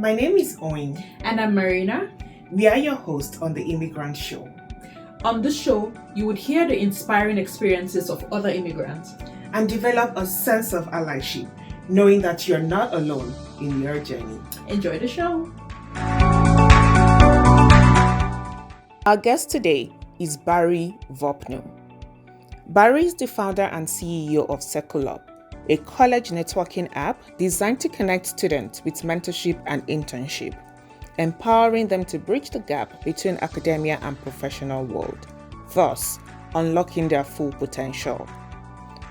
My name is Owen. And I'm Marina. We are your hosts on the Immigrant Show. On this show, you would hear the inspiring experiences of other immigrants and develop a sense of allyship, knowing that you're not alone in your journey. Enjoy the show. Our guest today is Barry Vopnu. Barry is the founder and CEO of Secular, a college networking app designed to connect students with mentorship and internship, empowering them to bridge the gap between academia and professional world, thus unlocking their full potential.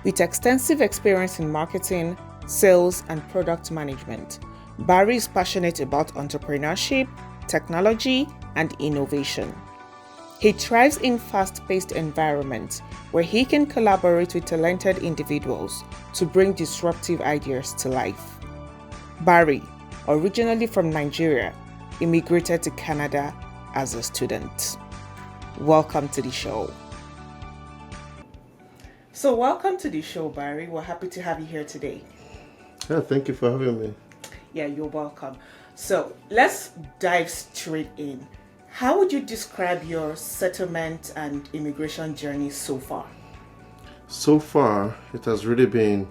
With extensive experience in marketing, sales, and product management, Barry is passionate about entrepreneurship, technology, and innovation. He thrives in fast-paced environments where he can collaborate with talented individuals to bring disruptive ideas to life. Barry, originally from Nigeria, immigrated to Canada as a student. Welcome to the show. So welcome to the show, Barry. We're happy to have you here today. Yeah, thank you for having me. Yeah, you're welcome. So let's dive straight in. How would you describe your settlement and immigration journey so far? So far, it has really been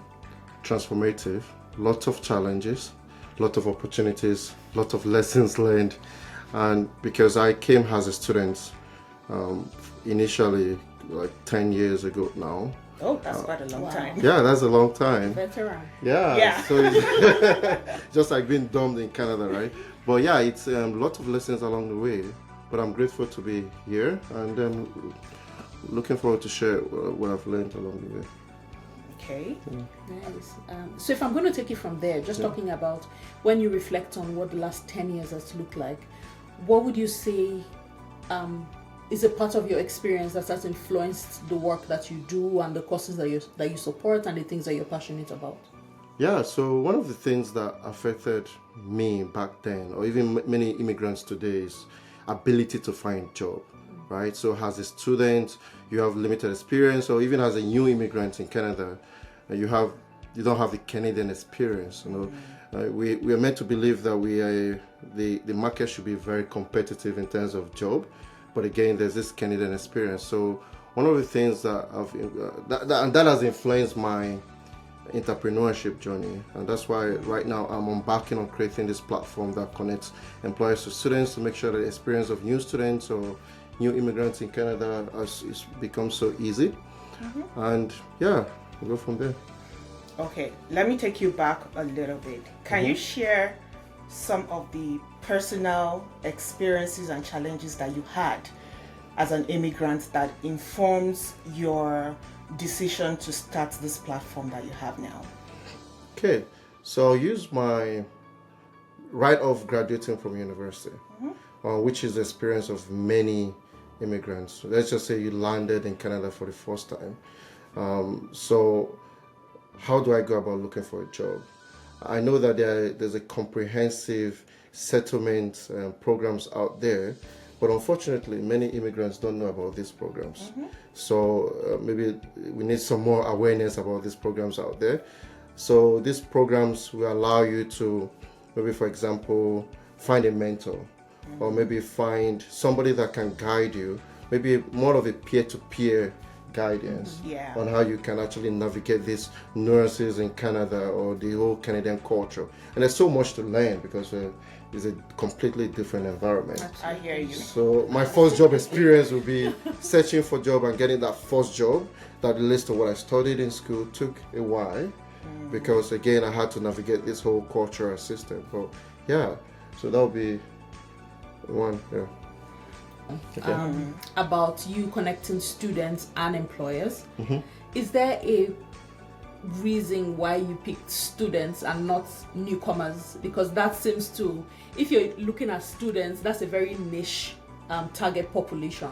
transformative. Lots of challenges, lots of opportunities, lots of lessons learned. And because I came as a student initially like 10 years ago now. Oh, that's quite a long time. Yeah, that's a long time. Veteran. Yeah. So it's just like being dumped in Canada, right? But yeah, it's lots of lessons along the way. But I'm grateful to be here and looking forward to share what I've learned along the way. Okay. Nice. So if I'm going to take you from there, just talking about when you reflect on what the last 10 years has looked like, what would you say is a part of your experience that has influenced the work that you do and the causes that you support and the things that you're passionate about? Yeah, so one of the things that affected me back then, or even many immigrants today, is ability to find job, right? So as a student, you have limited experience, or even as a new immigrant in Canada, you don't have the Canadian experience. We are meant to believe that the market should be very competitive in terms of job, but again, there's this Canadian experience. So one of the things that that has influenced my entrepreneurship journey, and that's why right now I'm embarking on creating this platform that connects employers to students to make sure that the experience of new students or new immigrants in Canada has become so easy. And yeah, we'll go from there. Okay, let me take you back a little bit. Can you share some of the personal experiences and challenges that you had as an immigrant that informs your decision to start this platform that you have now? Okay, so I'll use my right of graduating from university, which is the experience of many immigrants. So let's just say you landed in Canada for the first time. So how do I go about looking for a job? I know that there's a comprehensive settlement programs out there, but unfortunately, many immigrants don't know about these programs. So maybe we need some more awareness about these programs out there. So these programs will allow you to, maybe for example, find a mentor, or maybe find somebody that can guide you, maybe more of a peer-to-peer guidance on how you can actually navigate these nuances in Canada or the whole Canadian culture. And there's so much to learn because it's a completely different environment. I hear you. So my first job experience will be searching for job and getting that first job that relates to what I studied in school. Took a while because again I had to navigate this whole cultural system. But yeah, so that would be one. Yeah. Okay. About you connecting students and employers. Is there a reason why you picked students and not newcomers? Because that seems to, if you're looking at students, that's a very niche target population.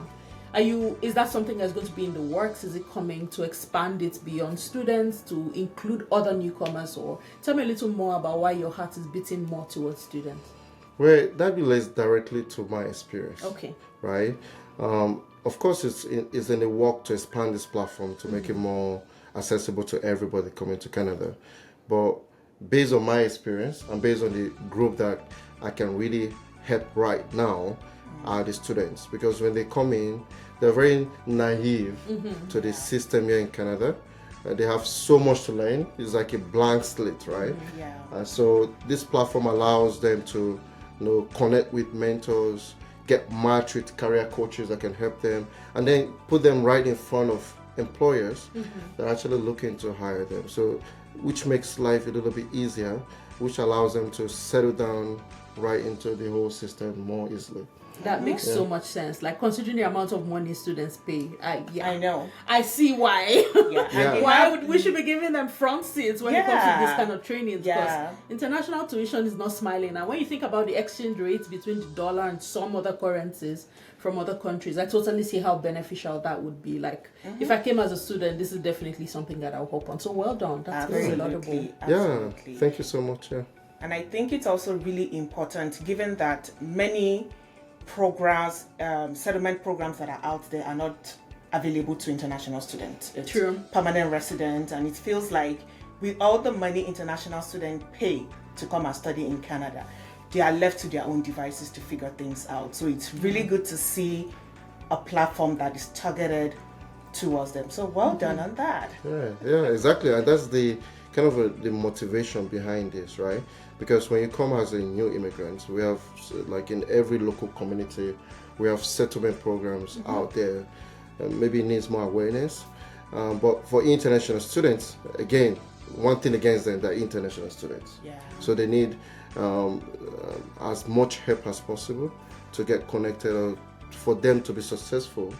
Is that something that's going to be in the works? Is it coming to expand it beyond students to include other newcomers? Or tell me a little more about why your heart is beating more towards students. Well, that relates directly to my experience. Okay. Right? Of course, it's in the work to expand this platform to make it more accessible to everybody coming to Canada. But based on my experience and based on the group that I can really help right now are the students, because when they come in, they're very naive to the system here in Canada. They have so much to learn. It's like a blank slate, right? And so this platform allows them to, connect with mentors, get matched with career coaches that can help them, and then put them right in front of employers that are actually looking to hire them. So, which makes life a little bit easier, which allows them to settle down right into the whole system more easily. That makes so much sense. Like, considering the amount of money students pay, I know. I see why. Yeah. Why we should be giving them front seats when it comes to this kind of training. Yeah. Because international tuition is not smiling. And when you think about the exchange rates between the dollar and some other currencies from other countries, I totally see how beneficial that would be. Like, if I came as a student, this is definitely something that I'll hop on. So well done. That's very laudable. Yeah, thank you so much. Yeah. And I think it's also really important, given that many programs, settlement programs that are out there are not available to international students. It's True. Permanent resident, and it feels like with all the money international students pay to come and study in Canada, they are left to their own devices to figure things out. So it's really good to see a platform that is targeted towards them. So well done on that. Yeah, exactly. And that's the kind of the motivation behind this, right? Because when you come as a new immigrant, we have, like in every local community, we have settlement programs out there. Maybe it needs more awareness. But for international students, again, one thing against them, they're international students. So they need as much help as possible to get connected, or for them to be successful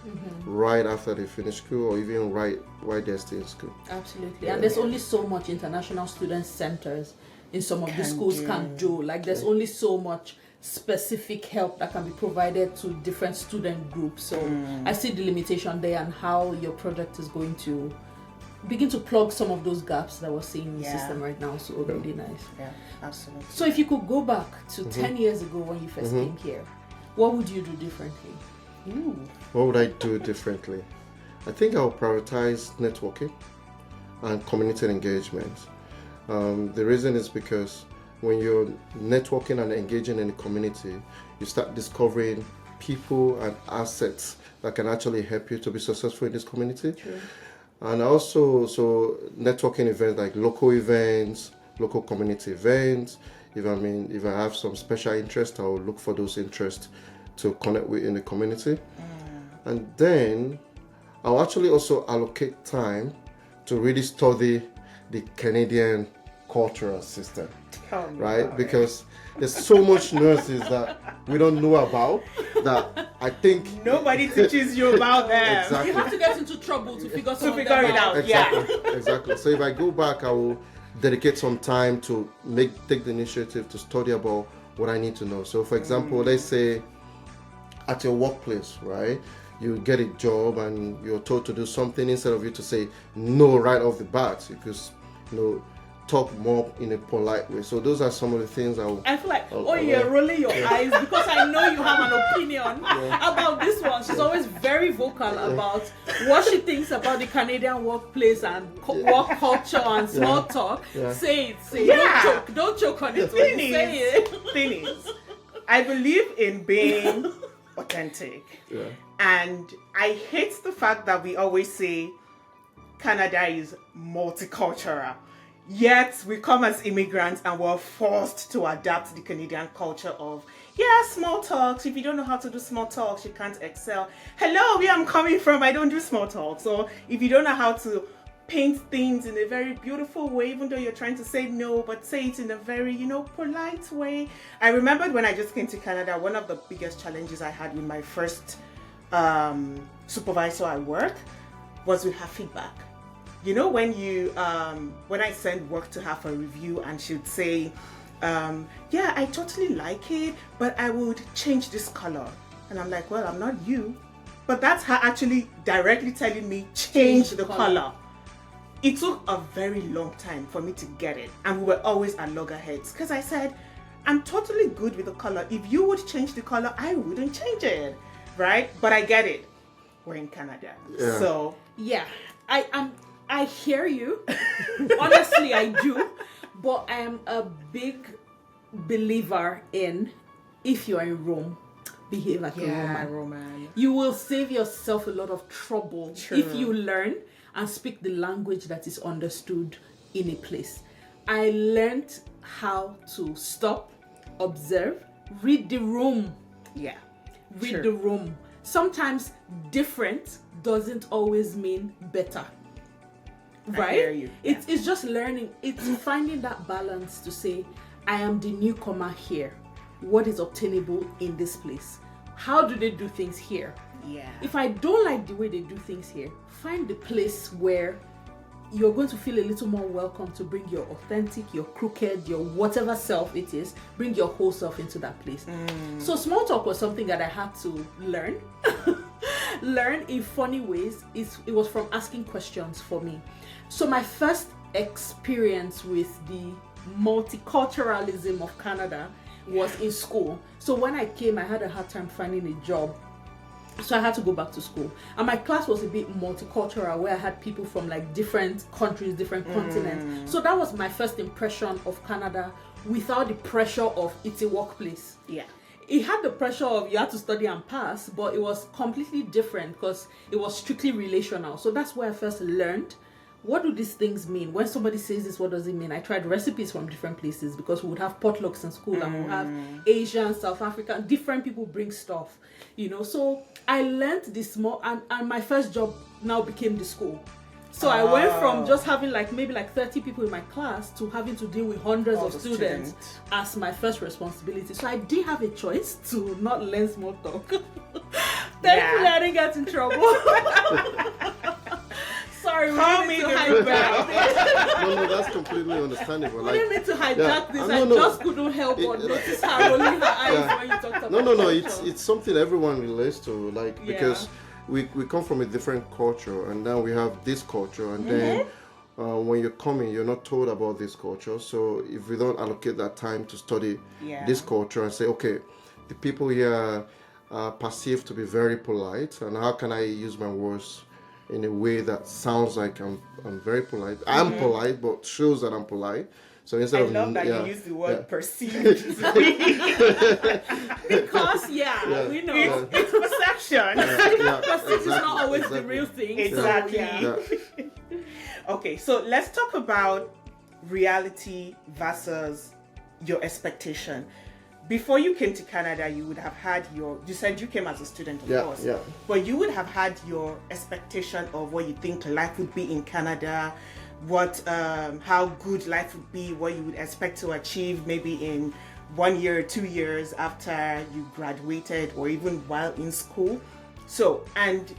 right after they finish school, or even right while they're still in school. Absolutely. And there's only so much international student centers in some of the schools can do. Like, there's only so much specific help that can be provided to different student groups. So I see the limitation there, and how your project is going to begin to plug some of those gaps that we're seeing in the system right now. So really nice. Yeah, absolutely. So if you could go back to 10 years ago when you first came here, what would you do differently? What would I do differently? I think I'll prioritize networking and community engagement. The reason is because when you're networking and engaging in the community, you start discovering people and assets that can actually help you to be successful in this community. True. And also, so networking events like local events, local community events. If I have some special interest, I'll look for those interests to connect with in the community. And then I'll actually also allocate time to really study the Canadian cultural system, right? Because there's so much nuances that we don't know about, that I think nobody teaches you about them. Exactly. You have to get into trouble to figure it out. Exactly. So if I go back, I will dedicate some time to take the initiative to study about what I need to know. So for example, let's say at your workplace, right? You get a job and you're told to do something, instead of you to say no right off the bat, because talk more in a polite way. So those are some of the things I feel like, you're rolling your eyes because I know you have an opinion about this one. She's always very vocal about what she thinks about the Canadian workplace and work culture and small talk. Say it. Don't choke on it when you say it. Thing is, I believe in being authentic. And I hate the fact that we always say Canada is multicultural. Yet we come as immigrants and we're forced to adapt the Canadian culture of, small talks. If you don't know how to do small talks, you can't excel. Hello, where I'm coming from, I don't do small talks. So if you don't know how to paint things in a very beautiful way, even though you're trying to say no, but say it in a very, polite way. I remembered when I just came to Canada, one of the biggest challenges I had with my first supervisor at work was with her feedback. When I send work to her for review and she'd say, I totally like it, but I would change this color. And I'm like, well, I'm not you. But that's her actually directly telling me, change the color. It took a very long time for me to get it. And we were always at loggerheads. Because I said, I'm totally good with the color. If you would change the color, I wouldn't change it. Right? But I get it. We're in Canada. So. Yeah. I hear you. Honestly, I do. But I am a big believer in, if you're in Rome, behave like a Roman. You will save yourself a lot of trouble if you learn and speak the language that is understood in a place. I learned how to stop, observe, read the room. Yeah. Read the room. Sometimes different doesn't always mean better. Right? I hear you. It's just learning. It's finding that balance to say, I am the newcomer here. What is obtainable in this place? How do they do things here? Yeah. If I don't like the way they do things here, find the place where you're going to feel a little more welcome to bring your authentic, your crooked, your whatever self it is, bring your whole self into that place. So small talk was something that I had to learn. Learn in funny ways. It was from asking questions for me. So my first experience with the multiculturalism of Canada was in school. So when I came, I had a hard time finding a job. So I had to go back to school. And my class was a bit multicultural, where I had people from like different countries, different continents. So that was my first impression of Canada without the pressure of it's a workplace. Yeah. It had the pressure of you had to study and pass, but it was completely different because it was strictly relational. So that's where I first learned, what do these things mean? When somebody says this, what does it mean? I tried recipes from different places because we would have potlucks in school and we would have Asian, South African, different people bring stuff, So I learned this more, and my first job now became the school. So I went from just having maybe 30 people in my class to having to deal with hundreds of students as my first responsibility. So I did have a choice to not learn small talk. Thankfully, I didn't get in trouble. Sorry, we didn't need to hijack this. No, that's completely understandable. We didn't need to hijack this. I just couldn't help but notice her rolling her eyes when you talked about No. It's something everyone relates to, because we come from a different culture, and now we have this culture, and then when you're coming, you're not told about this culture. So if we don't allocate that time to study this culture and say, okay, the people here are perceived to be very polite, and how can I use my words in a way that sounds like I'm very polite. I'm polite, but shows that I'm polite. So instead I love that you use the word perceived. Because we know it's perception. Perceived is not always the real thing. Exactly. Okay, so let's talk about reality versus your expectation. Before you came to Canada, you would have had you said you came as a student, of course. Yeah. But you would have had your expectation of what you think life would be in Canada, how good life would be, what you would expect to achieve maybe in 1 year, 2 years after you graduated, or even while in school. So, and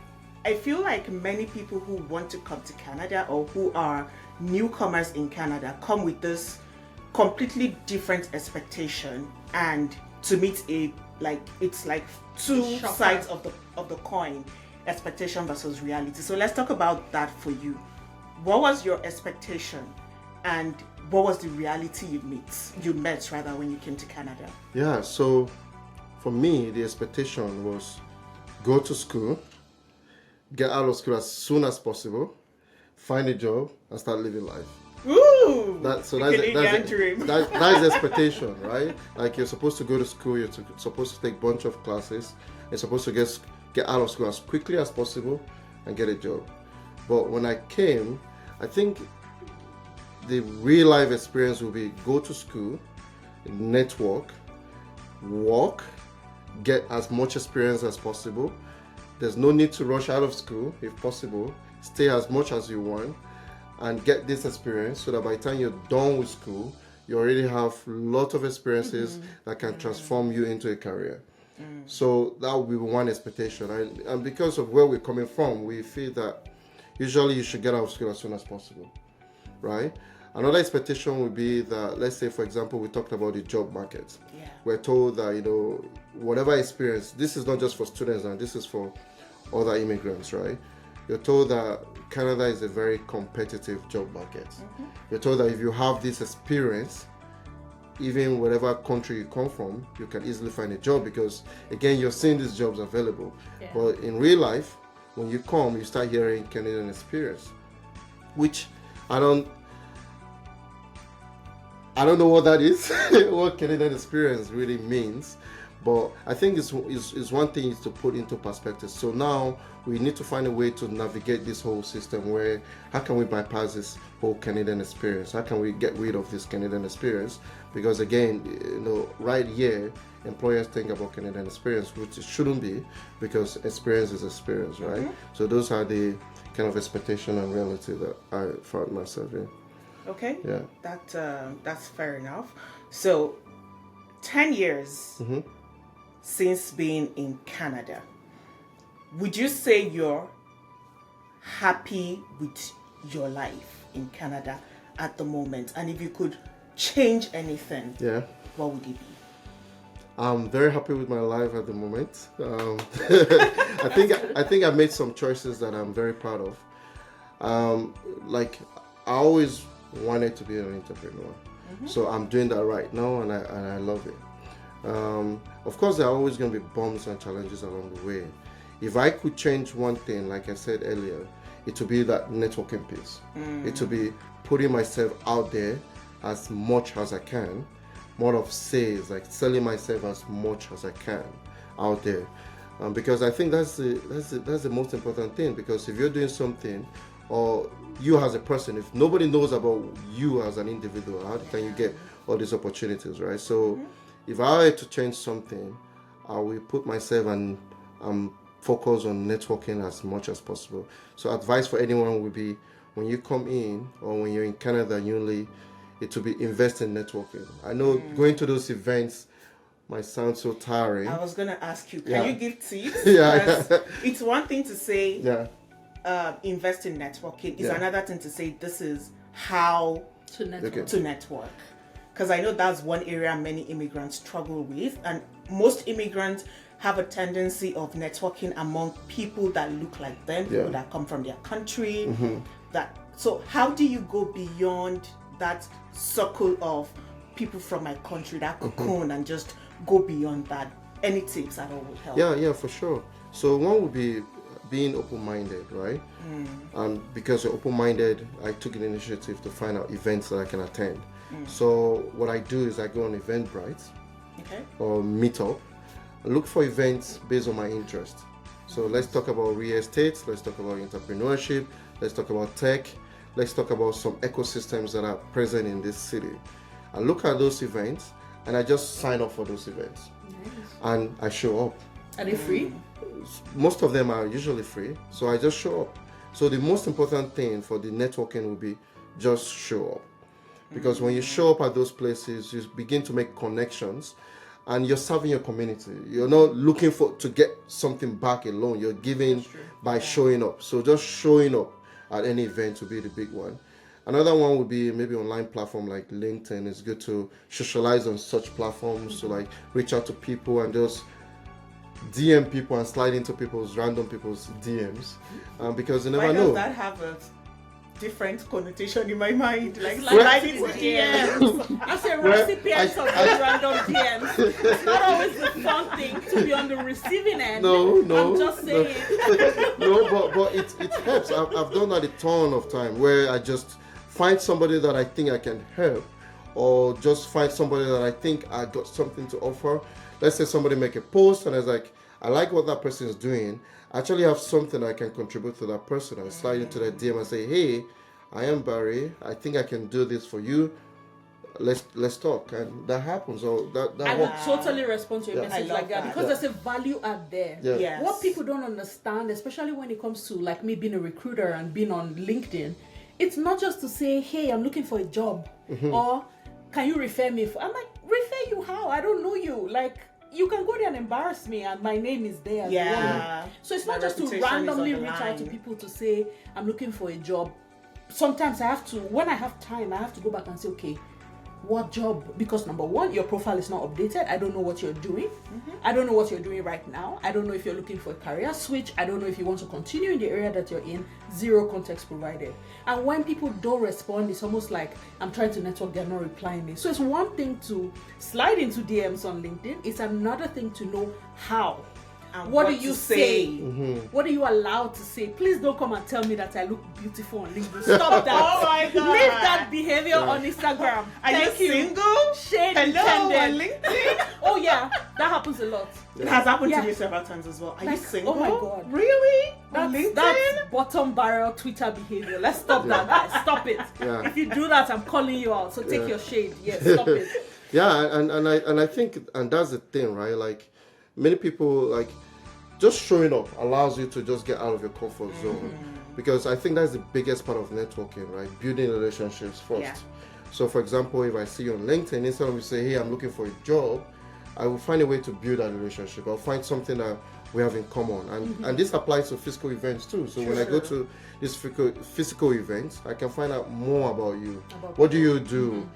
I feel like many people who want to come to Canada or who are newcomers in Canada come with this completely different expectation, and to meet it's like two sides of the coin, expectation versus reality. So let's talk about that for you. What was your expectation, and what was the reality you met when you came to Canada? Yeah, so for me, the expectation was go to school, get out of school as soon as possible, find a job, and start living life. Ooh! That's the expectation, right? Like, you're supposed to go to school, you're supposed to take a bunch of classes, you're supposed to get out of school as quickly as possible and get a job. But when I came, I think the real life experience will be go to school, network, work, get as much experience as possible. There's no need to rush out of school if possible. Stay as much as you want and get this experience, so that by the time you're done with school, you already have a lot of experiences that can transform you into a career. So that would be one expectation. And because of where we're coming from, we feel that usually you should get out of school as soon as possible, right? Another expectation would be that, let's say, for example, we talked about the job market. Yeah. We're told that, whatever experience, this is not just for students now, this is for other immigrants, right? You're told that Canada is a very competitive job market. You're told that if you have this experience, even whatever country you come from, you can easily find a job, because, again, you're seeing these jobs available. Yeah. But in real life, when you come, you start hearing Canadian experience, which I don't know what that is, what Canadian experience really means, but I think it's one thing is to put into perspective. So now we need to find a way to navigate this whole system where how can we bypass this whole Canadian experience? How can we get rid of this Canadian experience? Because again, right here, employers think about Canadian experience, which it shouldn't be, because experience is experience, right? So those are the kind of expectation and reality that I found myself in. Okay. Yeah. That's fair enough. So, 10 years since being in Canada, would you say you're happy with your life in Canada at the moment? And if you could change anything, what would it be? I'm very happy with my life at the moment. I think I made some choices that I'm very proud of. Like I always wanted to be an entrepreneur, so I'm doing that right now, and I love it. Of course, there are always going to be bumps and challenges along the way. If I could change one thing, like I said earlier, it would be that networking piece. It would be putting myself out there as much as I can. More of sales, like selling myself as much as I can out there, because I think that's the most important thing. Because if you're doing something, or you as a person, if nobody knows about you as an individual, how can you get all these opportunities, right? So if I had to change something, I will put myself and focus on networking as much as possible. So advice for anyone would be, when you come in or when you're in Canada newly, it will be invest in networking. I know going to those events might sound so tiring. I was going to ask you, can you give tips? It's one thing to say invest in networking. It's another thing to say this is how to network. Because I know that's one area many immigrants struggle with, and most immigrants have a tendency of networking among people that look like them, people that come from their country. So how do you go beyond that circle of people from my country, that cocoon, and just go beyond that? Any tips at all would help. Yeah, for sure. So one would be being open-minded, right? And because you're open-minded, I took an initiative to find out events that I can attend. So what I do is I go on Eventbrite or Meetup, look for events based on my interest. So let's talk about real estate, let's talk about entrepreneurship, let's talk about tech, let's talk about some ecosystems that are present in this city. I look at those events and I just sign up for those events. And I show up. Are they free? Most of them are usually free, so I just show up. So the most important thing for the networking will be just show up. Because when you show up at those places, you begin to make connections and you're serving your community. You're not looking to get something back alone. You're giving by showing up. So just showing up at any event will be the big one. Another one would be maybe online platform like LinkedIn. It's good to socialize on such platforms, to like reach out to people and just DM people and slide into random people's DMs, because you never know. Why does that have a different connotation in my mind? Like sliding into DMs. As a recipient of those random DMs, it's not always the fun thing to be on the receiving end. No. I'm just saying. But it helps. I've done that a ton of time where I just find somebody that I think I can help, or just find somebody that I think I got something to offer. Let's say somebody make a post and I was like, I like what that person is doing. I actually have something I can contribute to that person. I slide into that DM and say, hey, I am Barry. I think I can do this for you. Let's talk. And that happens. So that I would totally respond to a message like that because there's a value out there. Yes. What people don't understand, especially when it comes to like me being a recruiter and being on LinkedIn, it's not just to say, hey, I'm looking for a job, or can you refer me? I'm like, refer you how? I don't know you. Like, you can go there and embarrass me and my name is there. So it's not just to randomly reach out to people to say, I'm looking for a job. Sometimes I have to, when I have time, I have to go back and say, okay, what job? Because number one, your profile is not updated. I don't know what you're doing. I don't know what you're doing right now. I don't know if you're looking for a career switch. I don't know if you want to continue in the area that you're in. Zero context provided. And when people don't respond, it's almost like I'm trying to network, they're not replying me. So it's one thing to slide into DMs on LinkedIn. It's another thing to know how And what do you to say? What are you allowed to say? Please don't come and tell me that I look beautiful on LinkedIn. Stop that. Oh my God. Leave that behavior on Instagram. Are you Thank you. single? Shade Hello, on intended. LinkedIn. Oh yeah, that happens a lot. It has happened Yeah. to me several times as well. Are you Like, single? oh my God. Really? On LinkedIn? That's bottom barrel Twitter behavior. Let's stop that, guys. Stop it. Yeah. If you do that, I'm calling you out. So take Yeah. your shade. Yes, stop it. Yeah, and I think, and that's the thing, right? Like many people, like just showing up allows you to just get out of your comfort zone, because I think that's the biggest part of networking, right? Building relationships first. Yeah. So for example, if I see you on LinkedIn, instead of you say, hey, I'm looking for a job, I will find a way to build that relationship. I'll find something that we have in common, and this applies to physical events too. So when I go to these physical events, I can find out more about you. What do you do?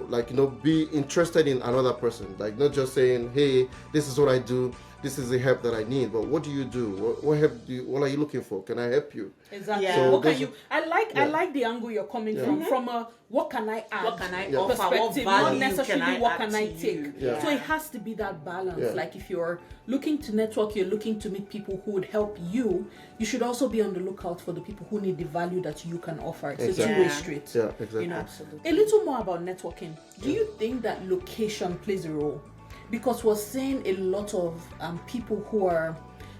Like, be interested in another person, like not just saying, hey, this is what I do, this is the help that I need, but what do you do? What help do you, what are you looking for? Can I help you? Exactly. Yeah. So What can those you? I like the angle you're coming from a what can I add? What can I Yeah. offer? What Perspective, value not necessarily can I what add can to I you? take. Yeah. So it has to be that balance. Yeah. Like if you're looking to network, you're looking to meet people who would help you. You should also be on the lookout for the people who need the value that you can offer. It's Exactly. a two-way Yeah. street. Yeah, exactly. You know, Absolutely. a little more about networking. Do you think that location plays a role? Because we're seeing a lot of people who are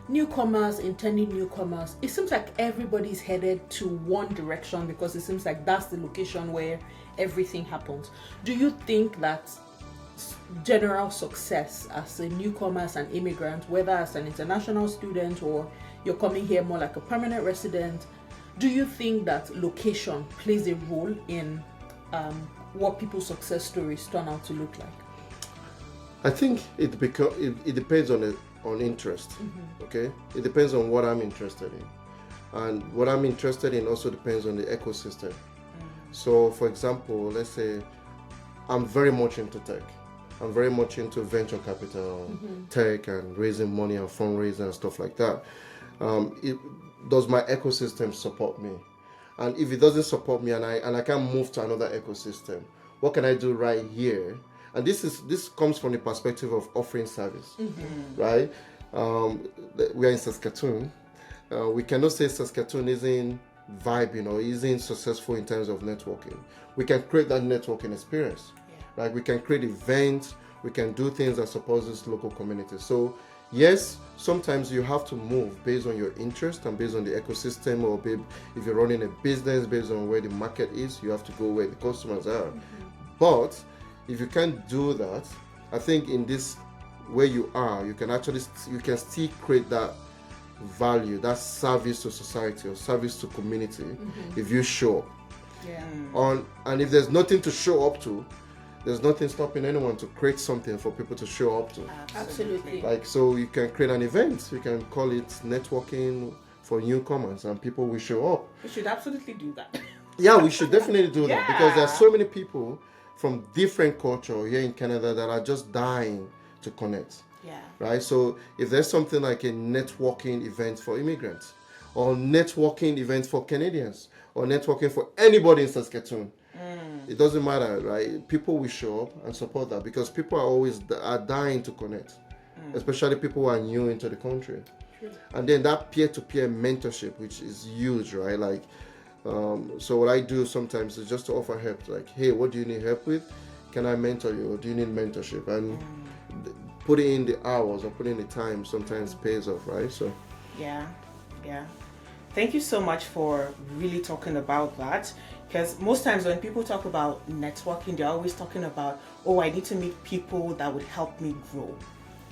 newcomers, intending newcomers. It seems like everybody's headed to one direction because it seems like that's the location where everything happens. Do you think that general success as a newcomer, as an immigrant, whether as an international student or you're coming here more like a permanent resident, do you think that location plays a role in what people's success stories turn out to look like? I think it depends on interest. Okay, it depends on what I'm interested in, and what I'm interested in also depends on the ecosystem. So, for example, let's say I'm very much into tech. I'm very much into venture capital, tech, and raising money and fundraising and stuff like that. Does my ecosystem support me? And if it doesn't support me, and I can't move to another ecosystem, what can I do right here? And this comes from the perspective of offering service, right? We are in Saskatoon. We cannot say Saskatoon isn't vibing or isn't successful in terms of networking. We can create that networking experience. Like we can create events, we can do things that support this local community. So yes, sometimes you have to move based on your interest and based on the ecosystem, or if you're running a business based on where the market is, you have to go where the customers are. But if you can't do that, I think in this where you are, you can still create that value, that service to society or service to community if you show up. And if there's nothing to show up to, there's nothing stopping anyone to create something for people to show up to. Absolutely. Like, so you can create an event, you can call it networking for newcomers, and people will show up. We should absolutely do that. Yeah, we should definitely do that, because there are Yeah. so many people from different culture here in Canada that are just dying to connect. Yeah. Right? So if there's something like a networking event for immigrants, or networking event for Canadians, or networking for anybody in Saskatoon, it doesn't matter, right? People will show up and support that, because people are dying to connect, especially people who are new into the country. And then that peer-to-peer mentorship, which is huge, right? Like, so what I do sometimes is just to offer help, like, hey, what do you need help with? Can I mentor you? Or do you need mentorship? And putting in the hours or putting in the time sometimes pays off, right? So Yeah. Thank you so much for really talking about that, because most times when people talk about networking, they're always talking about, oh, I need to meet people that would help me grow.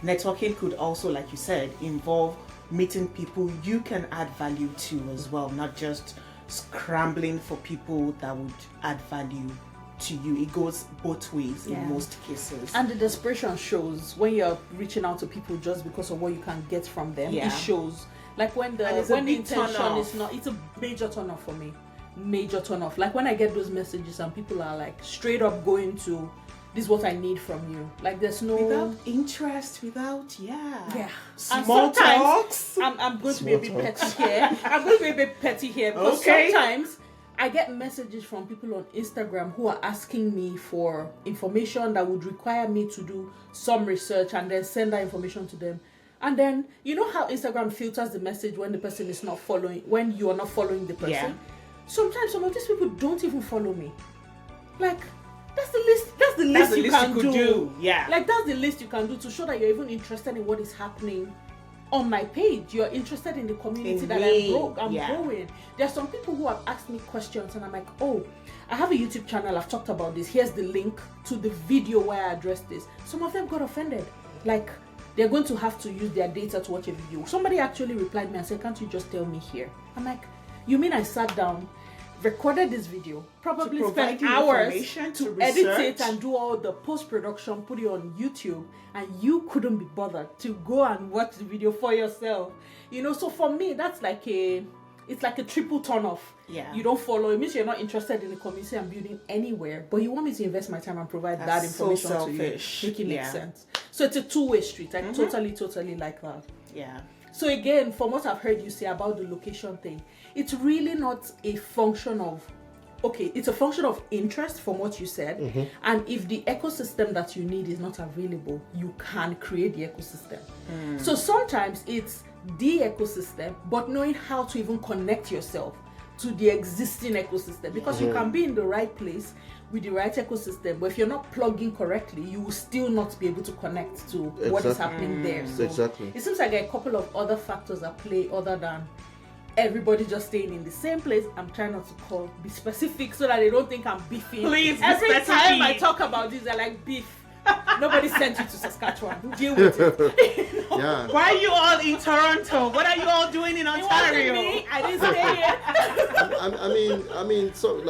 Networking could also, like you said, involve meeting people you can add value to as well, not just scrambling for people that would add value to you. It goes both ways in most cases. And the desperation shows when you're reaching out to people just because of what you can get from them. Yeah. It shows. Like when the And it's a big intention turn-off. is not, it's a major turn off for me. Major turn off. Like when I get those messages and people are like straight up going to, this is what I need from you. Like there's no Without interest, without yeah. small And sometimes talks. I'm going to be a bit Small petty here. I'm going to be a bit petty here because Okay. sometimes I get messages from people on Instagram who are asking me for information that would require me to do some research and then send that information to them. And then you know how Instagram filters the message when the person is not following, when you are not following the person. Yeah. Sometimes some of these people don't even follow me. Like that's the least. That's the least you can do. Yeah. Like that's the least you can do to show that you're even interested in what is happening on my page. You're interested in the community that I'm growing. There are some people who have asked me questions, and I'm like, oh, I have a YouTube channel. I've talked about this. Here's the link to the video where I address this. Some of them got offended. Like, they're going to have to use their data to watch a video. Somebody actually replied me and said, can't you just tell me here? I'm like, you mean I sat down, recorded this video, probably spent hours to edit it and do all the post-production, put it on YouTube, and you couldn't be bothered to go and watch the video for yourself. You know, so for me, that's like it's like a triple turn off. Yeah. You don't follow. It means you're not interested in the community I'm building anywhere, but you want me to invest my time and provide that information to you. Make it make sense. So it's a two-way street. I totally like that. Yeah. So again, from what I've heard you say about the location thing, it's really not a function of, okay, it's a function of interest from what you said. And if the ecosystem that you need is not available, you can create the ecosystem. So sometimes it's the ecosystem, but knowing how to even connect yourself to the existing ecosystem, because you can be in the right place with the right ecosystem, but if you're not plugging correctly, you will still not be able to connect to what is happening there. So it seems like there are a couple of other factors at play other than everybody just staying in the same place. I'm trying not to be specific so that they don't think I'm beefing. Please, every time I talk about this, they're like, beef. Nobody sent you to Saskatchewan. Deal with it. You know? Yeah. Why are you all in Toronto? What are you all doing in Ontario? It wasn't me. I didn't say it. I mean, so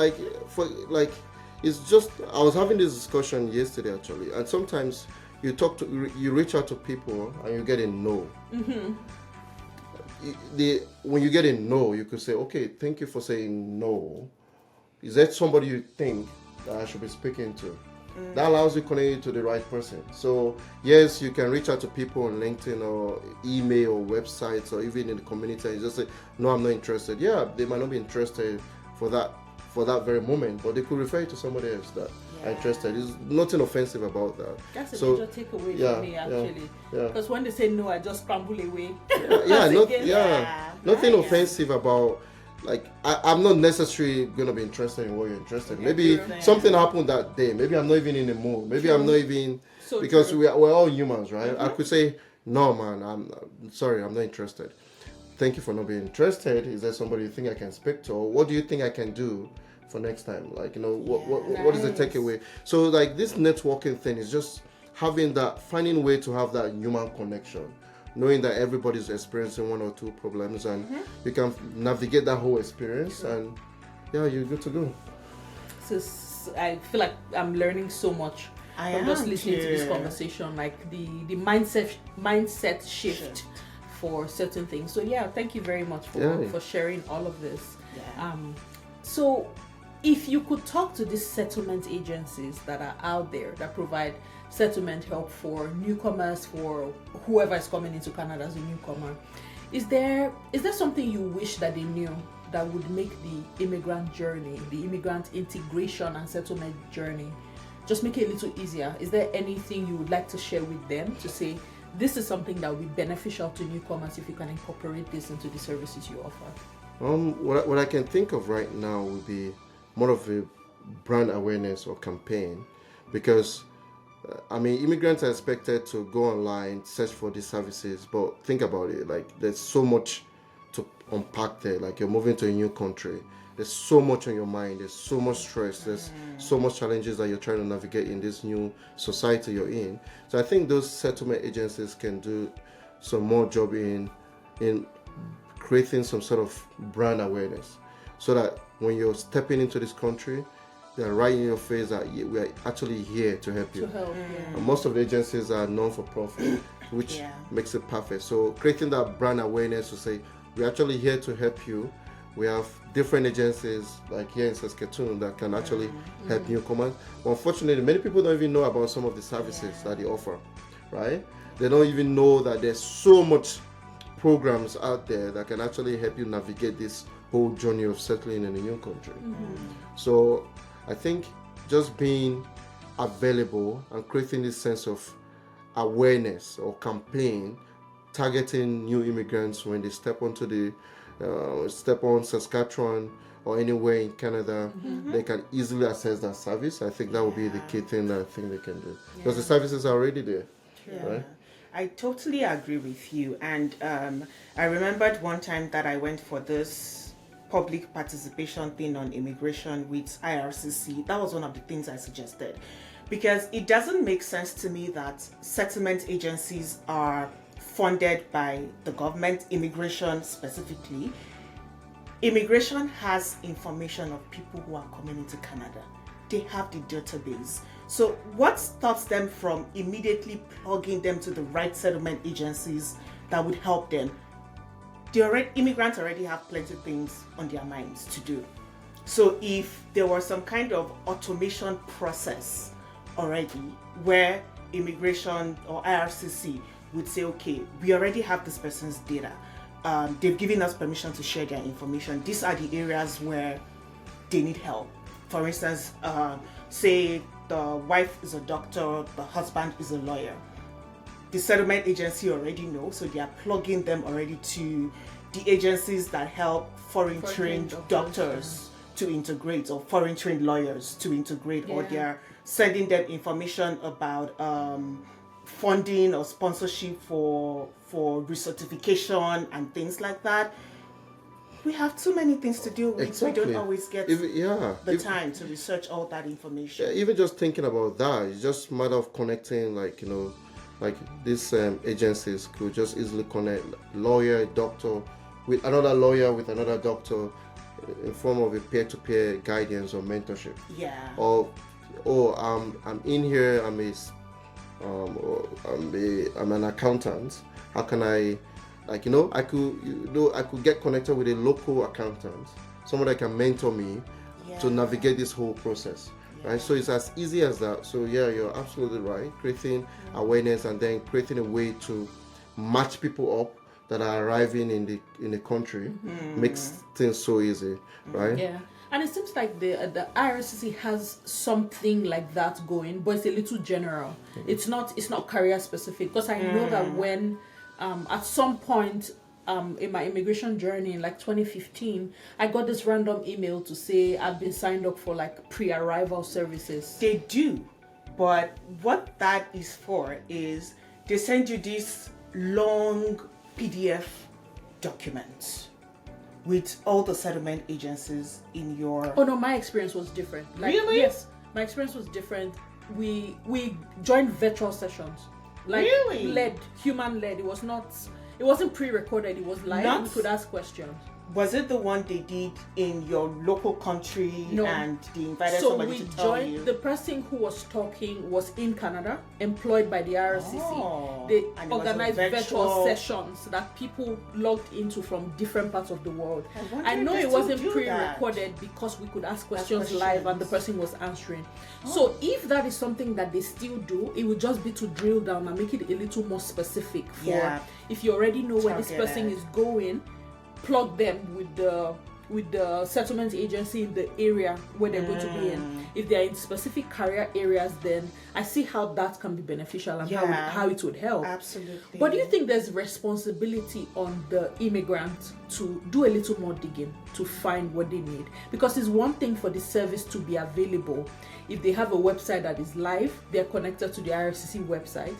it's just, I was having this discussion yesterday actually, and sometimes you reach out to people and you get a no. When you get a no, you could say, okay, thank you for saying no. Is that somebody you think that I should be speaking to? That allows you to connect to the right person. So yes, you can reach out to people on LinkedIn or email or websites or even in the community and just say, no, I'm not interested. Yeah, they might not be interested for that very moment, but they could refer you to somebody else that are interested. There's nothing offensive about that. That's a major takeaway for me actually. Because when they say no, I just scramble away. Nothing offensive about. Like I'm not necessarily gonna be interested in what you're interested in. Maybe something happened that day. Maybe I'm not even in the mood. Maybe I'm not even because we're all humans, right? I could say, no, man, I'm sorry, I'm not interested. Thank you for not being interested. Is there somebody you think I can speak to, or what do you think I can do for next time? Like, you know, what is the takeaway? So like this networking thing is just finding a way to have that human connection. Knowing that everybody's experiencing one or two problems and you can navigate that whole experience and you're good to go. So I feel like I'm learning so much from just listening to this conversation, like the mindset shift for certain things. So thank you very much for sharing all of this. So if you could talk to these settlement agencies that are out there that provide settlement help for newcomers, for whoever is coming into Canada as a newcomer, is there something you wish that they knew that would make the immigrant journey, the immigrant integration and settlement journey, just make it a little easier? Is there anything you would like to share with them to say, this is something that would be beneficial to newcomers if you can incorporate this into the services you offer? What I can think of right now would be more of a brand awareness or campaign, because immigrants are expected to go online, search for these services, but think about it, like there's so much to unpack there. Like you're moving to a new country, there's so much on your mind, there's so much stress, there's so much challenges that you're trying to navigate in this new society you're in. So I think those settlement agencies can do some more job in creating some sort of brand awareness, so that when you're stepping into this country, they're right in your face that we are actually here to help you. And most of the agencies are non-for-profit, which makes it perfect. So creating that brand awareness to say, we're actually here to help you. We have different agencies like here in Saskatoon that can actually help newcomers. But unfortunately, many people don't even know about some of the services that they offer, right? They don't even know that there's so much programs out there that can actually help you navigate this whole journey of settling in a new country. So I think just being available and creating this sense of awareness or campaign targeting new immigrants when they step on Saskatchewan or anywhere in Canada, they can easily access that service. I think that would be the key thing that I think they can do, because the services are already there, right? I totally agree with you. And I remembered one time that I went for this public participation thing on immigration with IRCC. That was one of the things I suggested, because it doesn't make sense to me that settlement agencies are funded by the government, immigration specifically. Immigration has information of people who are coming into Canada. They have the database. So what stops them from immediately plugging them to the right settlement agencies that would help them? Immigrants already have plenty of things on their minds to do. So if there was some kind of automation process already where immigration or IRCC would say, okay, we already have this person's data. They've given us permission to share their information. These are the areas where they need help. For instance, say the wife is a doctor, the husband is a lawyer. The settlement agency already knows, so they are plugging them already to the agencies that help foreign trained doctors to integrate, or foreign trained lawyers to integrate, or they are sending them information about funding or sponsorship for recertification and things like that. We have too many things to deal with. Exactly. We don't always get the time to research all that information. Even just thinking about that, it's just a matter of connecting, like these agencies could just easily connect lawyer, doctor with another lawyer with another doctor in form of a peer-to-peer guidance or mentorship. Yeah. Or I'm in here. I'm an accountant. How can I, I could get connected with a local accountant, someone that can mentor me to navigate this whole process. Right, so it's as easy as that. So you're absolutely right. Creating awareness and then creating a way to match people up that are arriving in the country makes things so easy, right? Yeah, and it seems like the IRCC has something like that going, but it's a little general. It's not career specific, because I know that when at some point in my immigration journey in like 2015, I got this random email to say I've been signed up for like pre-arrival services. They do, but what that is for is they send you this long PDF document with all the settlement agencies in your... Oh no, my experience was different. Really? Yes, my experience was different. We joined virtual sessions. Really? Human-led. It wasn't pre-recorded, it was live. We could ask questions. Was it the one they did in your local country? No. And they invited somebody to tell you? The person who was talking was in Canada, employed by the IRCC. Oh, they and it was a organized virtual virtual sessions that people logged into from different parts of the world. wonder I know if they it still wasn't do pre-recorded because we could ask questions live questions. and the person was answering. So if that is something that they still do, it would just be to drill down and make it a little more specific for if you already know where this person is going, plug them with the settlement agency in the area where they're going to be in. If they're in specific career areas, then I see how that can be beneficial and how it would help. Absolutely. But do you think there's responsibility on the immigrant to do a little more digging to find what they need? Because it's one thing for the service to be available. If they have a website that is live, they're connected to the IRCC website.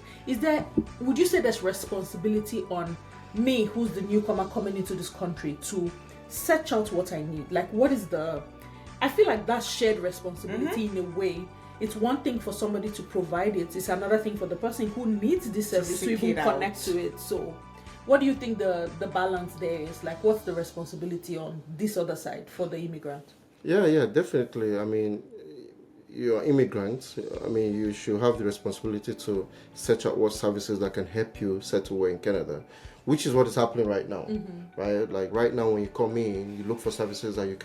Would you say there's responsibility on me, who's the newcomer coming into this country, to search out what I need? Like, I feel like that's shared responsibility in a way. It's one thing for somebody to provide it, it's another thing for the person who needs this service to even connect to it. So what do you think the balance there is? Like, what's the responsibility on this other side for the immigrant? Yeah, definitely. I mean, you're an immigrant. I mean, you should have the responsibility to search out what services that can help you settle well in Canada, which is what is happening right now, right? Like right now, when you come in, you look for services that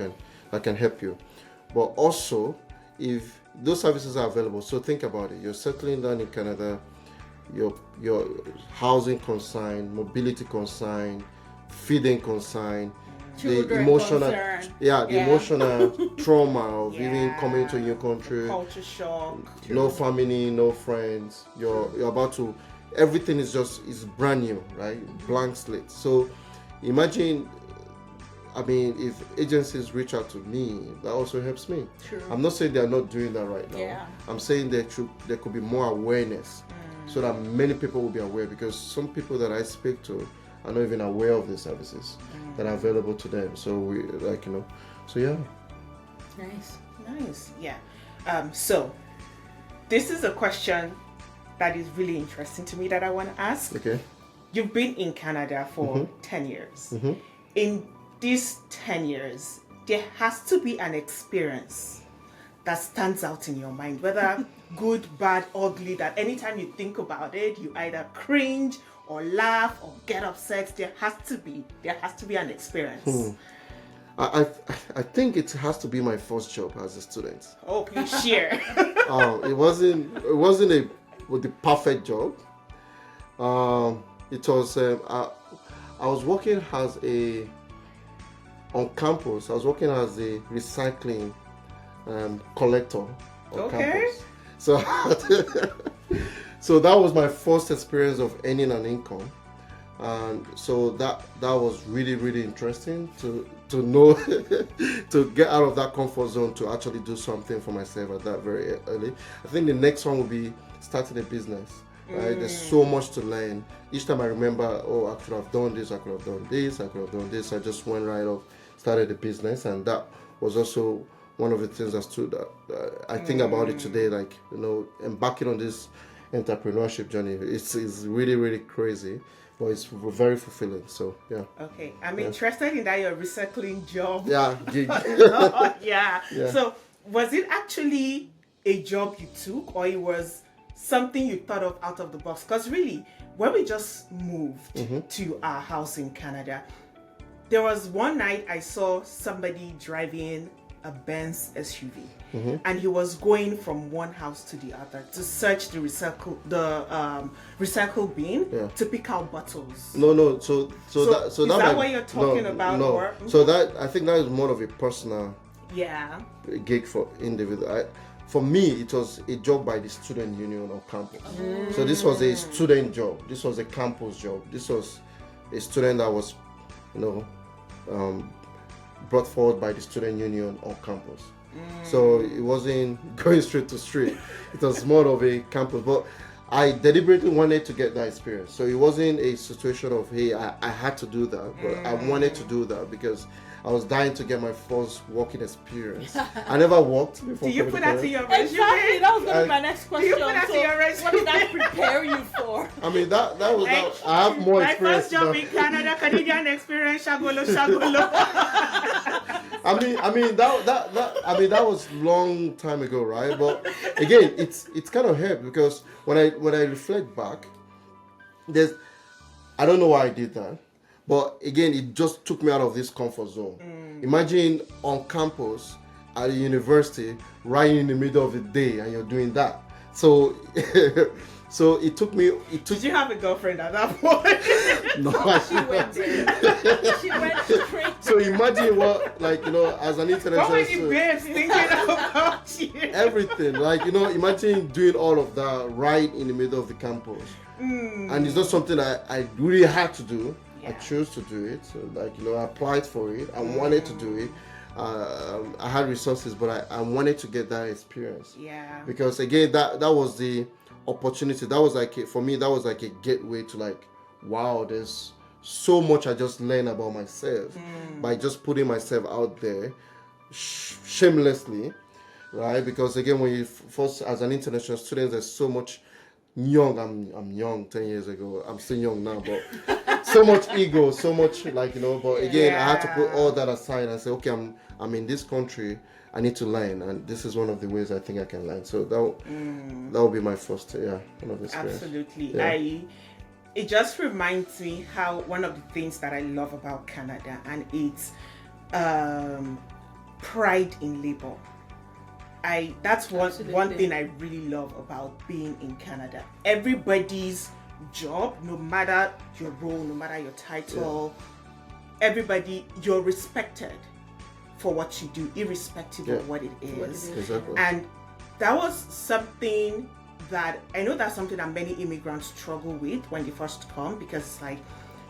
can help you. But also, if those services are available, so think about it. You're settling down in Canada, your housing consigned, mobility consigned, feeding consigned, Children emotional, concern. the emotional trauma of even Yeah. coming to a new country, Culture shock. no family, no friends. You're about to, everything is brand new, right? Blank slate. So imagine, I mean, if agencies reach out to me, that also helps me. True. I'm not saying they're not doing that right now. Yeah. I'm saying there could be more awareness, so that many people will be aware, because some people that I speak to are not even aware of the services that are available to them. So we, like, so yeah. Nice. Yeah. So this is a question that is really interesting to me that I want to ask. Okay. You've been in Canada for 10 years. In these 10 years, there has to be an experience that stands out in your mind, whether good, bad, ugly, that anytime you think about it, you either cringe or laugh or get upset. There has to be an experience. I think it has to be my first job as a student. Oh, please share. It wasn't the perfect job. It was I was working on campus. I was working as a recycling collector on campus. So so that was my first experience of earning an income, and so that was really, really interesting to know to get out of that comfort zone, to actually do something for myself at that very early. I think the next one will be starting a business. Right? There's so much to learn. Each time I remember, I could have done this, I could have done this, I could have done this. I just went right off, started a business, and that was also one of the things that stood out. I think about it today, like, embarking on this entrepreneurship journey. It's really, really crazy, but it's very fulfilling. So yeah. Okay, I'm interested in that your recycling job. Yeah. Gig. Yeah. So was it actually a job you took, or it was something you thought of out of the box? Because really, when we just moved to our house in Canada, there was one night I saw somebody driving a Benz SUV, and he was going from one house to the other to search the recycle bin to pick out bottles. No. So that is that what you're talking about? No. Or? So that, I think that is more of a personal Yeah. gig for individual. For me, it was a job by the student union on campus. So this was a student job. This was a campus job. This was a student that was, brought forward by the student union on campus. So it wasn't going straight to street. It was more of a campus. But I deliberately wanted to get that experience. So it wasn't a situation of, hey, I had to do that, but I wanted to do that because I was dying to get my first working experience. I never worked before. Do you put that to your resume? Exactly, that was going to be my next question. Do you put that to your resume? What did that prepare you for? I mean, that was that. I have more my experience. My first job in Canada, Canadian experience, shagolo. I mean that was long time ago, right? But again, it's kind of helped because when I reflect back, I don't know why I did that. But again, it just took me out of this comfort zone. Imagine on campus at a university, right in the middle of the day, and you're doing that. So, so it took me. Did you have a girlfriend at that point? No, She went straight. So imagine what, as an international What were the student, babes thinking about you? everything, imagine doing all of that right in the middle of the campus, and it's not something I really had to do. I chose to do it. So, I applied for it. I wanted to do it. I had resources, but I wanted to get that experience. Yeah. Because again, that was the opportunity. That was for me, that was like a gateway to wow, there's so much I just learned about myself by just putting myself out there shamelessly, right? Because again, when you first, as an international student, there's so much young. I'm young 10 years ago. I'm still young now, but so much ego, so much but again, I had to put all that aside and say, okay, I'm in this country, I need to learn, and this is one of the ways I think I can learn. So that will be my first one of the experience. Absolutely. Yeah. It just reminds me how one of the things that I love about Canada, and it's pride in labor. That's one thing I really love about being in Canada. Everybody's job, no matter your role, no matter your title, everybody, you're respected for what you do, irrespective of what it is. Exactly. And that was something that I know that's something that many immigrants struggle with when they first come, because it's like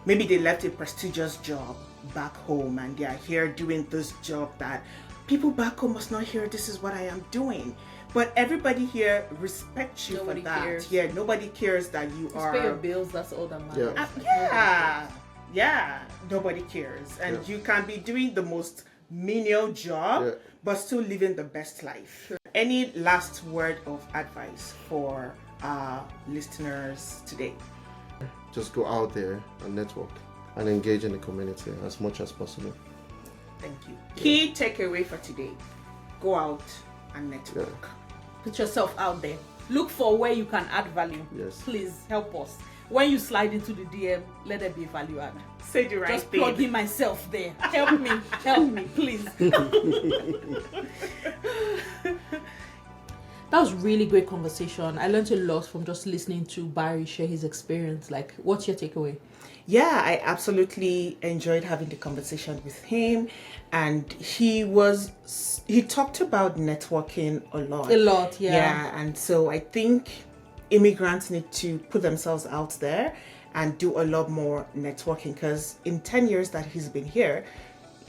maybe they left a prestigious job back home and they are here doing this job that people back home must not hear. This is what I am doing. But everybody here respects you for that. Cares. Yeah, nobody cares that you are. Pay your bills. That's all that matters. Yeah, nobody cares, and you can be doing the most menial job, but still living the best life. Sure. Any last word of advice for our listeners today? Just go out there and network and engage in the community as much as possible. Thank you. Key takeaway for today: go out and network. Put yourself out there. Look for where you can add value. Yes. Please help us. When you slide into the DM, let there be a value add. Say the right Just thing. plug in myself there. Help me, please. That was really great conversation. I learned a lot from just listening to Barry share his experience. Like, what's your takeaway? Yeah, I absolutely enjoyed having the conversation with him, and he talked about networking a lot. Yeah, and so I think immigrants need to put themselves out there and do a lot more networking, because in 10 years that he's been here,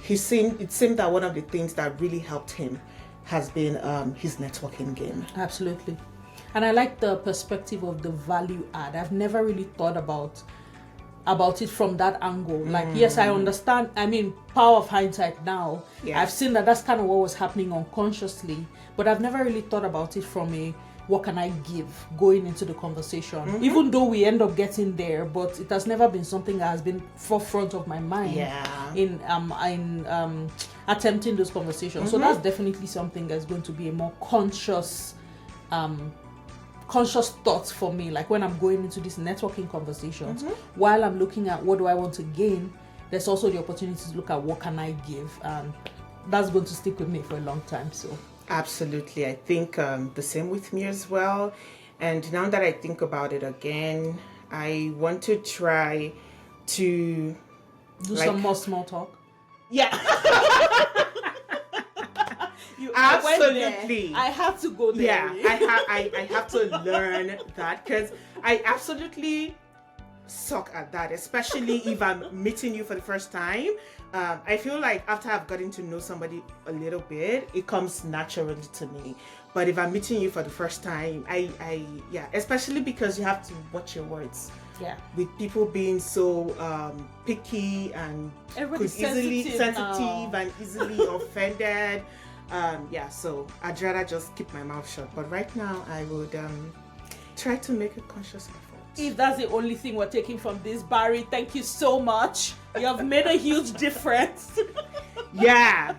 it seemed that one of the things that really helped him has been his networking game. Absolutely. And I like the perspective of the value add. I've never really thought about it from that angle. Like, yes, I understand. I mean, power of hindsight now. Yeah. I've seen that that's kind of what was happening unconsciously, but I've never really thought about it from a what can I give going into the conversation, even though we end up getting there, but it has never been something that has been forefront of my mind in attempting those conversations. So that's definitely something that's going to be a more conscious thought for me. Like when I'm going into these networking conversations, while I'm looking at what do I want to gain, there's also the opportunity to look at what can I give, and that's going to stick with me for a long time. So absolutely, I think the same with me as well. And now that I think about it again, I want to try to do some more small talk. Yeah. Absolutely. I have to go there. Yeah, I have to learn that, because I absolutely suck at that, especially if I'm meeting you for the first time. I feel like after I've gotten to know somebody a little bit, it comes naturally to me. But if I'm meeting you for the first time, I especially because you have to watch your words. Yeah. With people being so picky and easily sensitive and easily offended. So I'd rather just keep my mouth shut. But right now, I would try to make a conscious effort. If that's the only thing we're taking from this, Barry, thank you so much. You have made a huge difference. Yeah.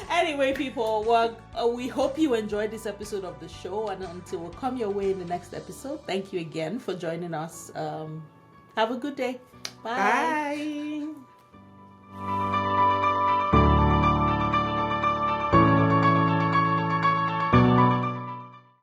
Anyway, people, well, we hope you enjoyed this episode of the show. And until we come your way in the next episode, thank you again for joining us. Have a good day. Bye. Bye.